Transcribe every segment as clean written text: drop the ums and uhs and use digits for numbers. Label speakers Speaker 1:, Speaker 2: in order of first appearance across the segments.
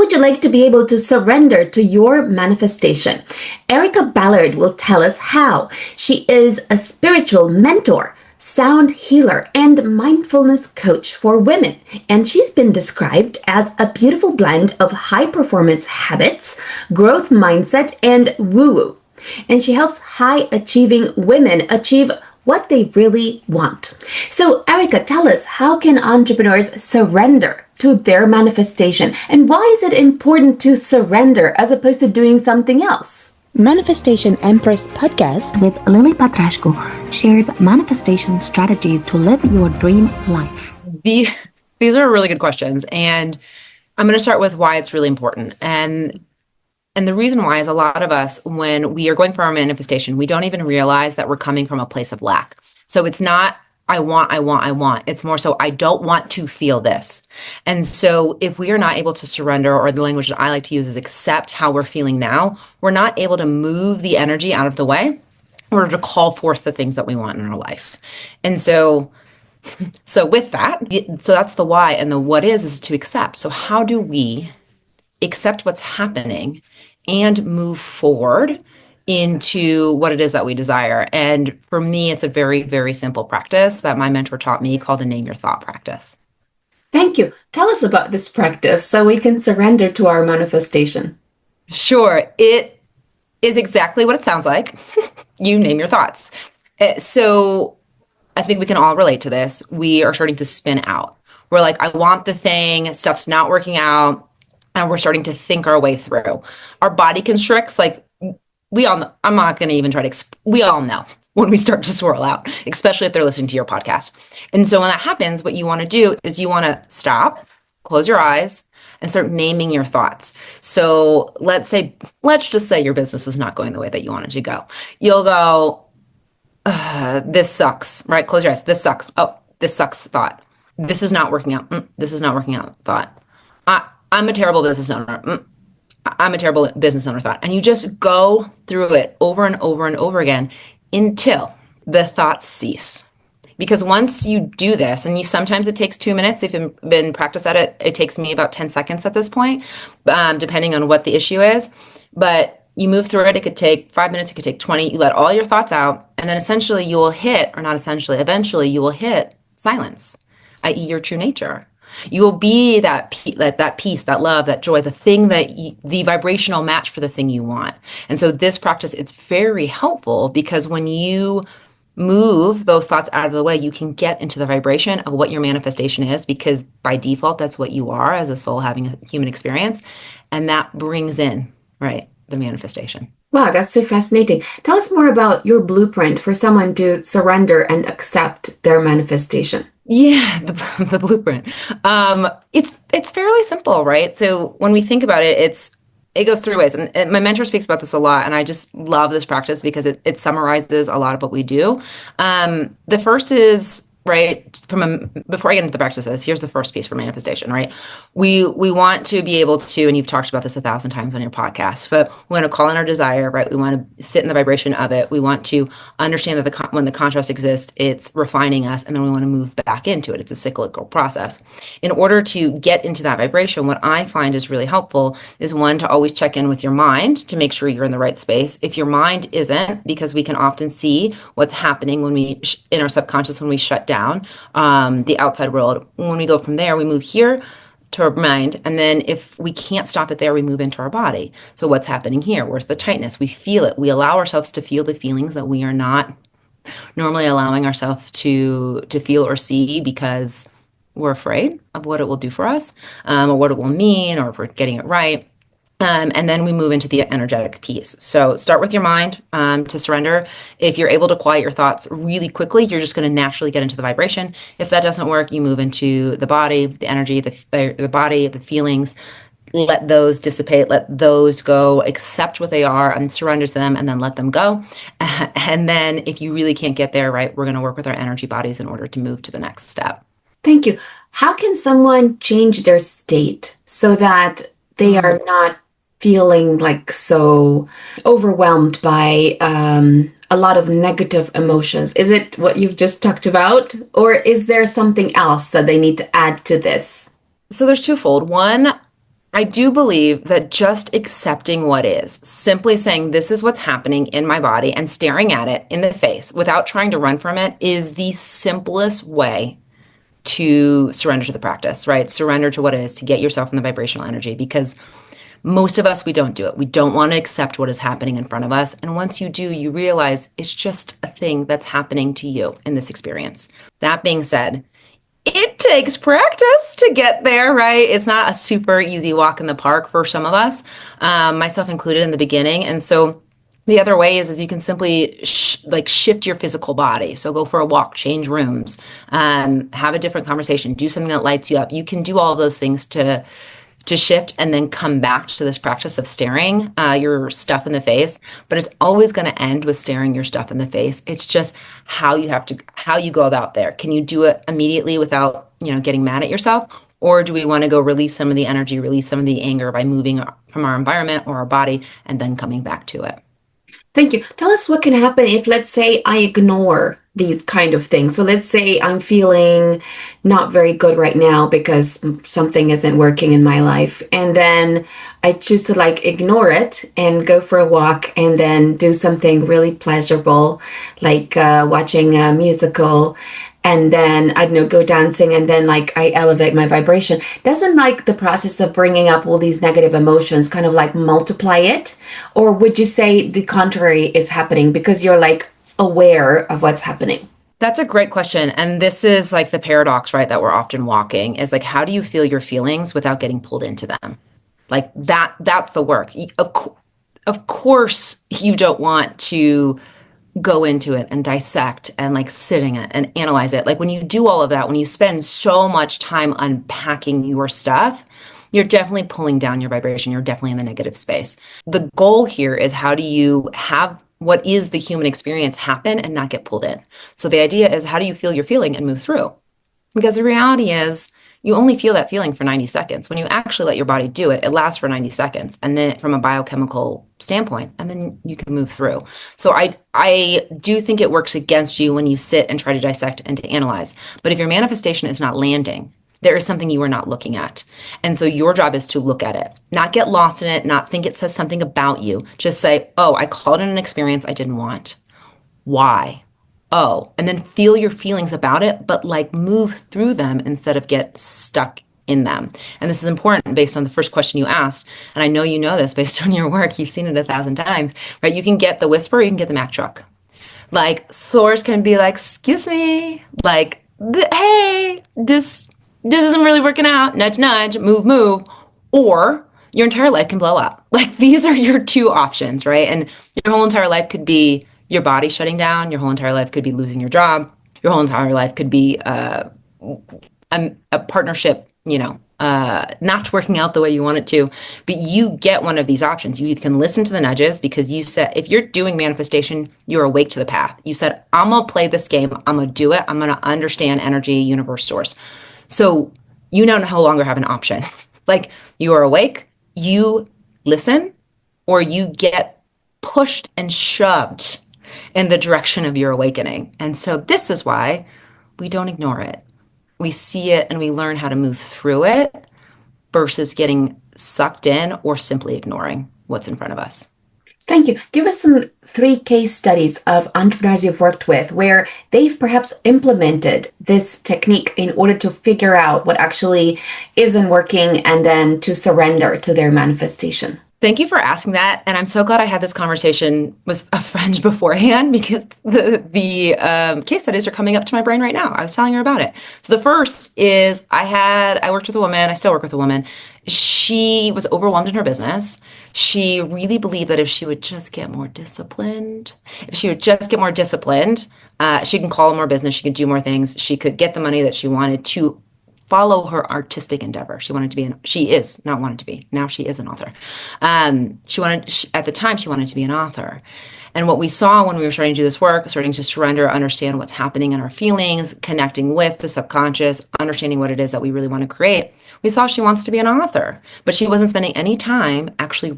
Speaker 1: would you like to be able to surrender to your manifestation? Erica Ballard will tell us how. She is a spiritual mentor, sound healer, and mindfulness coach for women. And she's been described as a beautiful blend of high performance habits, growth mindset, and woo-woo. And she helps high achieving women achieve what they really want. So, Erica, tell us, how can entrepreneurs surrender to their manifestation? And why is it important to surrender as opposed to doing something else?
Speaker 2: Manifestation Empress podcast
Speaker 3: with Lily Patrascu shares manifestation strategies to live your dream life.
Speaker 4: These are really good questions. And I'm going to start with why it's really important. And the reason why is a lot of us, when we are going for our manifestation, we don't even realize that we're coming from a place of lack. So it's not, I want. It's more so, I don't want to feel this. And so if we are not able to surrender, or the language that I like to use is accept how we're feeling now, we're not able to move the energy out of the way in order to call forth the things that we want in our life. And so with that, so that's the why. And the what is to accept. So how do we accept what's happening and move forward into what it is that we desire? And for me, it's a very, very simple practice that my mentor taught me called the Name Your Thought practice.
Speaker 1: Thank you. Tell us about this practice so we can surrender to our manifestation.
Speaker 4: Sure. It is exactly what it sounds like. You name your thoughts. So I think we can all relate to this. We are starting to spin out. We're like, I want the thing, stuff's not working out. And we're starting to think our way through. Our body constricts, like we all know. I'm not going to even try to, we all know when we start to swirl out, especially if they're listening to your podcast. And so when that happens, what you want to do is you want to stop, close your eyes, and start naming your thoughts. So let's just say your business is not going the way that you want it to go. You'll go, this sucks, right? Close your eyes. This sucks. Oh, this sucks thought. This is not working out. This is not working out thought. I'm a terrible business owner. I'm a terrible business owner thought. And you just go through it over and over and over again until the thoughts cease. Because once you do this, and sometimes it takes 2 minutes. If you've been practiced at it, it takes me about 10 seconds at this point, depending on what the issue is. But you move through it. It could take 5 minutes. It could take 20. You let all your thoughts out. And then essentially you will hit, or not essentially, eventually you will hit silence, i.e. your true nature. You will be that peace, that love, that joy, the thing the vibrational match for the thing you want. And so this practice, it's very helpful because when you move those thoughts out of the way, you can get into the vibration of what your manifestation is, because by default, that's what you are as a soul having a human experience. And that brings in, right, the manifestation.
Speaker 1: Wow, that's so fascinating. Tell us more about your blueprint for someone to surrender and accept their manifestation.
Speaker 4: Yeah, the blueprint. It's fairly simple, right? So when we think about it, it goes through ways. And my mentor speaks about this a lot. And I just love this practice because it summarizes a lot of what we do. The first is, right, before I get into the practices, here's the first piece for manifestation, right? We want to be able to, and you've talked about this 1,000 times on your podcast, but we want to call in our desire, right? We want to sit in the vibration of it. We want to understand that when the contrast exists, it's refining us, and then we want to move back into it. It's a cyclical process. In order to get into that vibration, what I find is really helpful is, one, to always check in with your mind to make sure you're in the right space. If your mind isn't, because we can often see what's happening when in our subconscious, when we shut down the outside world. When we go from there, we move here to our mind. And then if we can't stop it there, we move into our body. So what's happening here? Where's the tightness? We feel it. We allow ourselves to feel the feelings that we are not normally allowing ourselves to feel or see, because we're afraid of what it will do for us, or what it will mean, or if we're getting it right. And then we move into the energetic piece. So start with your mind to surrender. If you're able to quiet your thoughts really quickly, you're just going to naturally get into the vibration. If that doesn't work, you move into the body, the energy, the body, the feelings. Let those dissipate, let those go, accept what they are and surrender to them, and then let them go. And then if you really can't get there, right, we're going to work with our energy bodies in order to move to the next step.
Speaker 1: Thank you. How can someone change their state so that they are not feeling like so overwhelmed by a lot of negative emotions? Is it what you've just talked about, or is there something else that they need to add to this?
Speaker 4: So there's twofold. One, I do believe that just accepting what is, simply saying this is what's happening in my body and staring at it in the face without trying to run from it is the simplest way to surrender to the practice, right? Surrender to what is, to get yourself in the vibrational energy, because most of us, we don't do it. We don't want to accept what is happening in front of us. And once you do, you realize it's just a thing that's happening to you in this experience. That being said, it takes practice to get there, right? It's not a super easy walk in the park for some of us, myself included in the beginning. And so the other way is you can simply shift your physical body. So go for a walk, change rooms, have a different conversation, do something that lights you up. You can do all of those things to shift and then come back to this practice of staring your stuff in the face. But it's always going to end with staring your stuff in the face. It's just how you go about there. Can you do it immediately without, getting mad at yourself? Or do we want to go release some of the energy, release some of the anger by moving from our environment or our body and then coming back to it?
Speaker 1: Thank you. Tell us what can happen if, let's say, I ignore these kind of things. So let's say I'm feeling not very good right now because something isn't working in my life. And then I choose to ignore it and go for a walk and then do something really pleasurable, like watching a musical. And then, I don't know, go dancing, and then I elevate my vibration. Doesn't the process of bringing up all these negative emotions kind of multiply it? Or would you say the contrary is happening because you're aware of what's happening?
Speaker 4: That's a great question. And this is the paradox, right, that we're often walking is how do you feel your feelings without getting pulled into them? That's the work. Of course, you don't want to go into it and dissect and sit in it and analyze it. When you do all of that, when you spend so much time unpacking your stuff, you're definitely pulling down your vibration. You're definitely in the negative space. The goal here is how do you have what is the human experience happen and not get pulled in? So the idea is how do you feel your feeling and move through? Because the reality is you only feel that feeling for 90 seconds. When you actually let your body do it, it lasts for 90 seconds. And then from a biochemical standpoint, and then you can move through. So I do think it works against you when you sit and try to dissect and to analyze. But if your manifestation is not landing, there is something you are not looking at. And so your job is to look at it, not get lost in it, not think it says something about you. Just say, oh, I called it an experience I didn't want. Why? Oh, and then feel your feelings about it, but move through them instead of get stuck in them. And this is important based on the first question you asked. And I know you know this based on your work. You've seen it 1,000 times, right? You can get the whisper, you can get the Mack truck. Source can be excuse me, hey, this isn't really working out. Nudge, nudge, move, move. Or your entire life can blow up. These are your two options, right? And your whole entire life could be your body shutting down. Your whole entire life could be losing your job. Your whole entire life could be a partnership, not working out the way you want it to. But you get one of these options. You can listen to the nudges because you said, if you're doing manifestation, you're awake to the path. You said, I'm going to play this game. I'm going to do it. I'm going to understand energy, universe, source. So you no longer have an option. You are awake, you listen, or you get pushed and shoved in the direction of your awakening. And so this is why we don't ignore it. We see it and we learn how to move through it versus getting sucked in or simply ignoring what's in front of us.
Speaker 1: Thank you. Give us some 3 case studies of entrepreneurs you've worked with where they've perhaps implemented this technique in order to figure out what actually isn't working and then to surrender to their manifestation.
Speaker 4: Thank you for asking that. And I'm so glad I had this conversation with a friend beforehand because the case studies are coming up to my brain right now. I was telling her about it. So the first is I worked with a woman. I still work with a woman. She was overwhelmed in her business. She really believed that if she would just get more disciplined, she can call more business. She could do more things. She could get the money that she wanted to follow her artistic endeavor. She is an author. At the time, she wanted to be an author. And what we saw when we were starting to do this work, starting to surrender, understand what's happening in our feelings, connecting with the subconscious, understanding what it is that we really want to create, we saw she wants to be an author, but she wasn't spending any time actually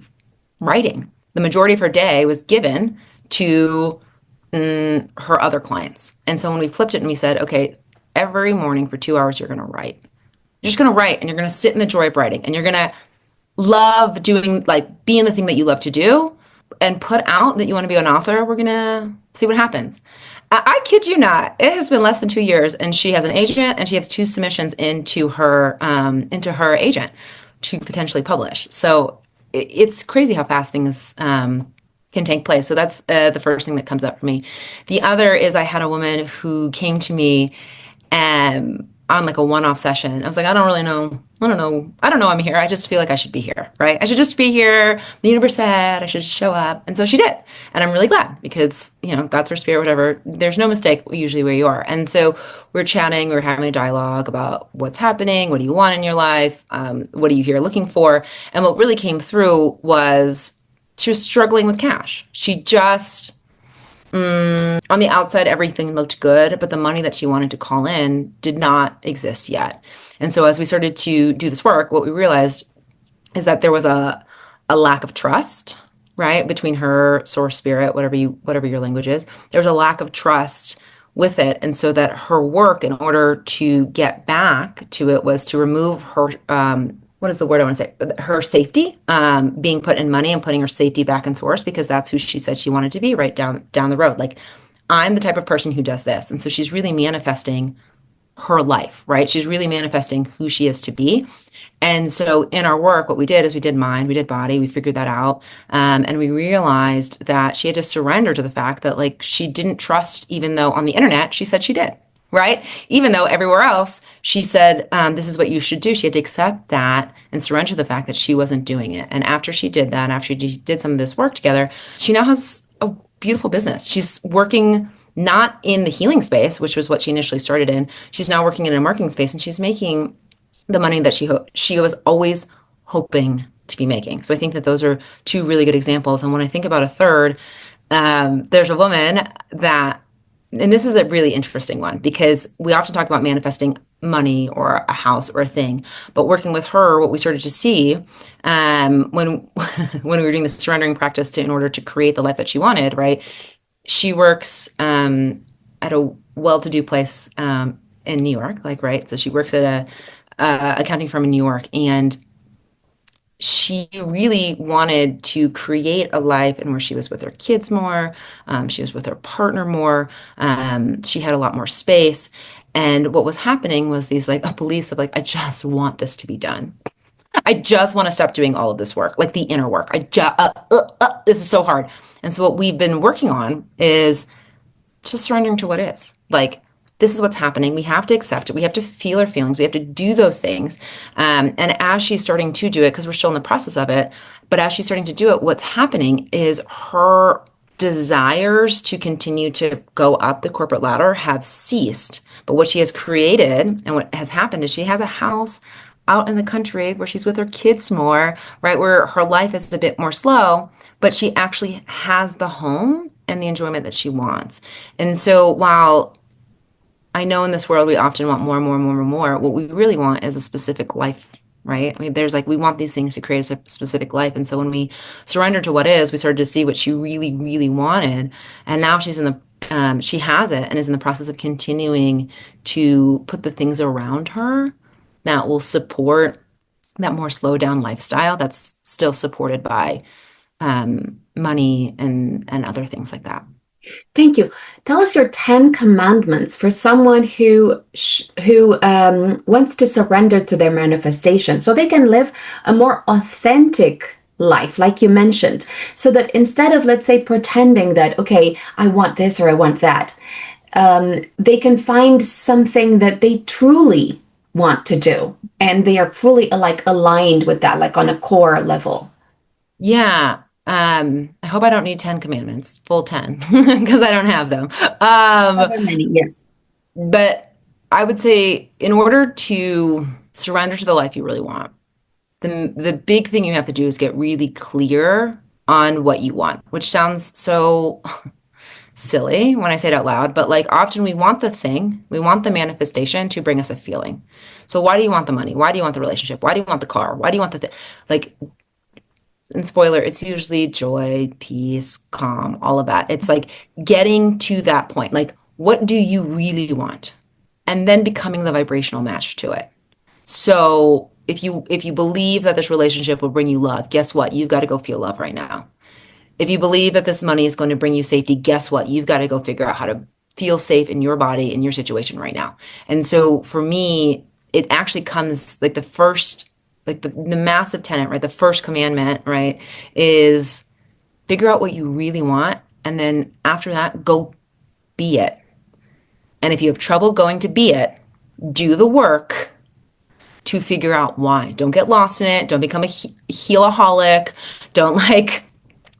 Speaker 4: writing. The majority of her day was given to her other clients. And so when we flipped it and we said, okay, every morning for 2 hours, you're going to write. You're just going to write and you're going to sit in the joy of writing and you're going to love doing, like being the thing that you love to do, and put out that you want to be an author. We're gonna see what happens. I kid you not. It has been less than 2 years, and she has an agent, and she has two submissions into her agent to potentially publish. So it's crazy how fast things can take place. So that's the first thing that comes up for me. The other is I had a woman who came to me on like a one-off session. I was like, I don't really know. I don't know I'm here. I just feel like I should be here, right? I should just be here. The universe said I should show up. And so she did. And I'm really glad because, God's her spirit, whatever. There's no mistake usually where you are. And so we're chatting, we're having a dialogue about what's happening. What do you want in your life? What are you here looking for? And what really came through was she was struggling with cash. She just on the outside, everything looked good, but the money that she wanted to call in did not exist yet. And so as we started to do this work, what we realized is that there was a lack of trust, right, between her source spirit, whatever your language is. There was a lack of trust with it. And so that her work, in order to get back to it, was to remove her what is the word I want to say? Her safety, being put in money and putting her safety back in source, because that's who she said she wanted to be right down the road. Like, I'm the type of person who does this. And so she's really manifesting her life, right? She's really manifesting who she is to be. And so in our work, what we did is we did mind, we did body, we figured that out. And we realized that she had to surrender to the fact that, like, she didn't trust, even though on the internet she said she did. Right? Even though everywhere else she said, this is what you should do. She had to accept that and surrender to the fact that she wasn't doing it. And after she did that, after she did some of this work together, she now has a beautiful business. She's working not in the healing space, which was what she initially started in. She's now working in a marketing space, and she's making the money that she was always hoping to be making. So I think that those are two really good examples. And when I think about a third, there's a woman that, and this is a really interesting one, because we often talk about manifesting money or a house or a thing, but working with her, what we started to see when when we were doing the surrendering practice in order to create the life that she wanted, right? She works at a well-to-do place in New York, like, right? So she works at a accounting firm in New York, and she really wanted to create a life in where she was with her kids more, she was with her partner more, she had a lot more space. And what was happening was these, like, a beliefs of, like, I just want this to be done. I just want to stop doing all of this work, like the inner work. This is so hard. And so what we've been working on is just surrendering to what is. Like, this is what's happening. We have to accept it. We have to feel our feelings. We have to do those things. And as she's starting to do it, because we're still in the process of it, but as she's starting to do it, what's happening is her desires to continue to go up the corporate ladder have ceased. But what she has created and what has happened is she has a house out in the country where she's with her kids more, right? Where her life is a bit more slow, but she actually has the home and the enjoyment that she wants. And so while I know in this world we often want more and more and more and more, what we really want is a specific life, right? I mean, we want these things to create a specific life. And so when we surrender to what is, we started to see what she really, really wanted. And now she has it and is in the process of continuing to put the things around her that will support that more slow down lifestyle that's still supported by money and other things like that.
Speaker 1: Thank you. Tell us your 10 commandments for someone who wants to surrender to their manifestation so they can live a more authentic life, like you mentioned, so that instead of, let's say, pretending that, okay, I want this or I want that, they can find something that they truly want to do and they are fully aligned with that, like on a core level.
Speaker 4: Yeah. I hope I don't need 10 commandments, full 10, because I don't have them.
Speaker 1: Many, yes.
Speaker 4: But I would say, in order to surrender to the life you really want, the big thing you have to do is get really clear on what you want, which sounds so silly when I say it out loud, but, like, often we want the manifestation to bring us a feeling. So why do you want the money? Why do you want the relationship? Why do you want the car? Why do you want and spoiler, it's usually joy, peace, calm, all of that. It's like getting to that point. Like, what do you really want? And then becoming the vibrational match to it. So if you believe that this relationship will bring you love, guess what? You've got to go feel love right now. If you believe that this money is going to bring you safety, guess what? You've got to go figure out how to feel safe in your body, in your situation right now. And so for me, it actually comes like the first, like the massive tenet, right? The first commandment, right, is figure out what you really want. And then after that, go be it. And if you have trouble going to be it, do the work to figure out why. Don't get lost in it. Don't become a healaholic. Don't like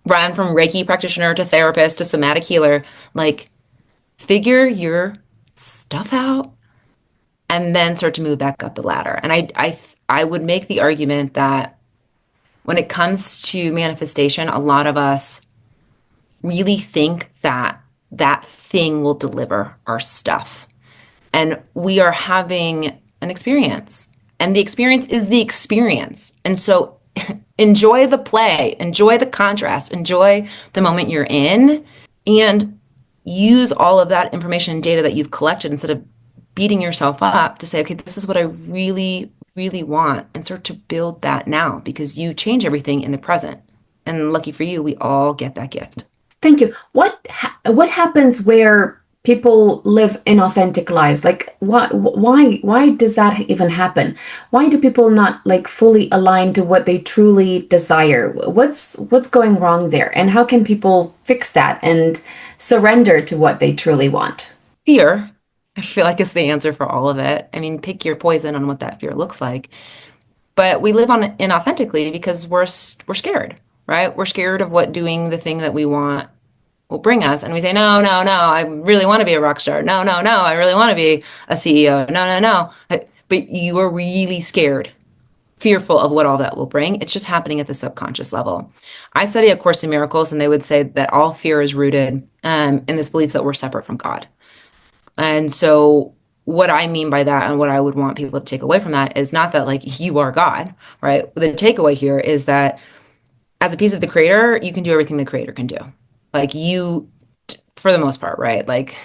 Speaker 4: run from Reiki practitioner to therapist to somatic healer. Like, figure your stuff out and then start to move back up the ladder. And I would make the argument that when it comes to manifestation, a lot of us really think that that thing will deliver our stuff. And we are having an experience, and the experience is the experience. And so enjoy the play, enjoy the contrast, enjoy the moment you're in, and use all of that information and data that you've collected instead of beating yourself up to say, okay, this is what I really, really want, and start to build that now, because you change everything in the present. And lucky for you, we all get that gift.
Speaker 1: Thank you. What happens where people live inauthentic lives? Like, why does that even happen? Why do people not like fully align to what they truly desire? What's going wrong there? And how can people fix that and surrender to what they truly want?
Speaker 4: Fear, I feel like, is the answer for all of it. I mean, pick your poison on what that fear looks like. But we live on inauthentically because we're scared, right? We're scared of what doing the thing that we want will bring us. And we say, no, no, no, I really want to be a rock star. No, no, no, I really want to be a CEO. No, no, no. But you are really scared, fearful of what all that will bring. It's just happening at the subconscious level. I study A Course in Miracles, and they would say that all fear is rooted in this belief that we're separate from God. And so what I mean by that, and what I would want people to take away from that, is not that like you are God, right? The takeaway here is that as a piece of the creator, you can do everything the creator can do. Like, you, for the most part, right? Like,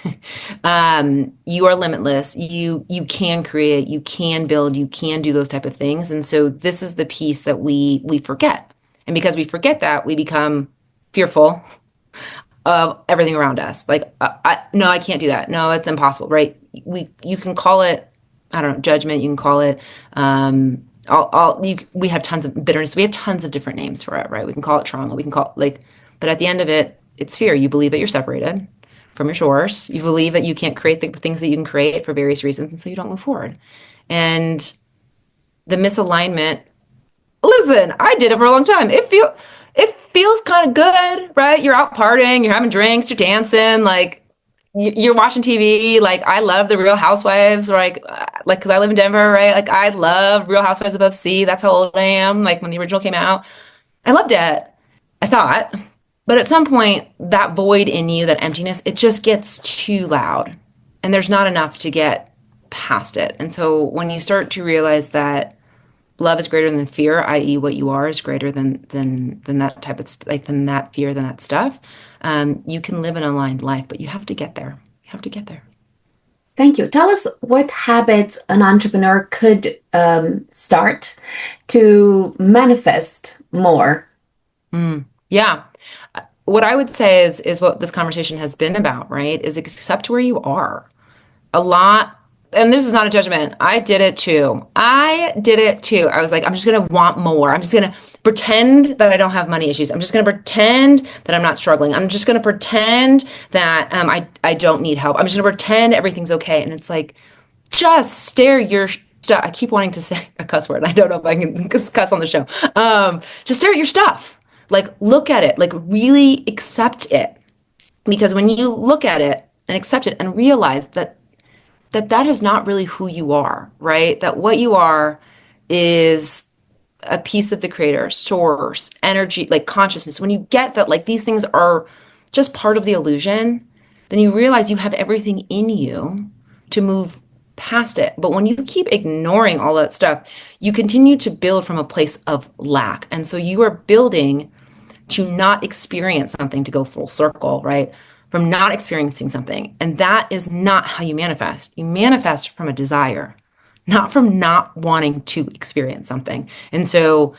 Speaker 4: you are limitless. You can create, you can build, you can do those type of things. And so this is the piece that we forget. And because we forget that, we become fearful of everything around us. Like, no, I can't do that. No, it's impossible, right? You can call it, I don't know, judgment. You can call it, we have tons of bitterness. We have tons of different names for it, right? We can call it trauma. We can call it like, but at the end of it, it's fear. You believe that you're separated from your source. You believe that you can't create the things that you can create for various reasons, and so you don't move forward. And the misalignment, listen, I did it for a long time. It feels kind of good, right? You're out partying, you're having drinks, you're dancing, like you're watching TV. Like, I love the Real Housewives, like because I live in Denver, right? Like, I love Real Housewives Above Sea. That's how old I am. Like, when the original came out, I loved it, I thought. But at some point, that void in you, that emptiness, it just gets too loud, and there's not enough to get past it. And so when you start to realize that love is greater than fear, i.e., what you are is greater than that type of than that fear, than that stuff, you can live an aligned life. But you have to get there. You have to get there.
Speaker 1: Thank you. Tell us what habits an entrepreneur could start to manifest more.
Speaker 4: Yeah. What I would say is what this conversation has been about, right? Is accept where you are. A lot, and this is not a judgment. I did it too. I was like, I'm just going to want more. I'm just going to pretend that I don't have money issues. I'm just going to pretend that I'm not struggling. I'm just going to pretend that I don't need help. I'm just going to pretend everything's okay. And it's like, just stare your stuff. I keep wanting to say a cuss word. I don't know if I can cuss on the show. Just stare at your stuff. Like, look at it, like really accept it. Because when you look at it and accept it and realize that is not really who you are, right? That what you are is a piece of the creator, source, energy, like consciousness. When you get that, like, these things are just part of the illusion, then you realize you have everything in you to move past it. But when you keep ignoring all that stuff, you continue to build from a place of lack. And so you are building to not experience something, to go full circle, right? From not experiencing something. And that is not how you manifest. You manifest from a desire not from not wanting to experience something. And so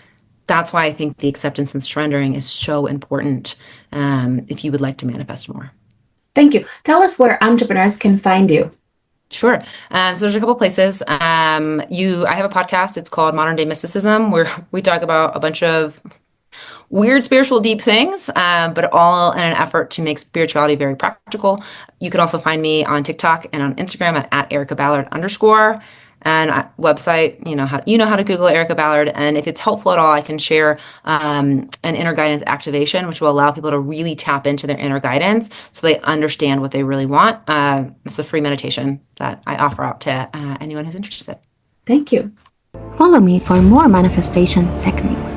Speaker 4: that's why I think the acceptance and surrendering is so important if you would like to manifest more.
Speaker 1: Thank you. Tell us where entrepreneurs can find you.
Speaker 4: Sure. So there's a couple places. I have a podcast. It's called Modern Day Mysticism, where we talk about a bunch of weird spiritual deep things, but all in an effort to make spirituality very practical. You can also find me on TikTok and on Instagram at @EricaBallard_. And website, you know how to Google Erica Ballard. And if it's helpful at all, I can share an inner guidance activation, which will allow people to really tap into their inner guidance so they understand what they really want. It's a free meditation that I offer out to anyone who's interested.
Speaker 1: Thank you.
Speaker 3: Follow me for more manifestation techniques.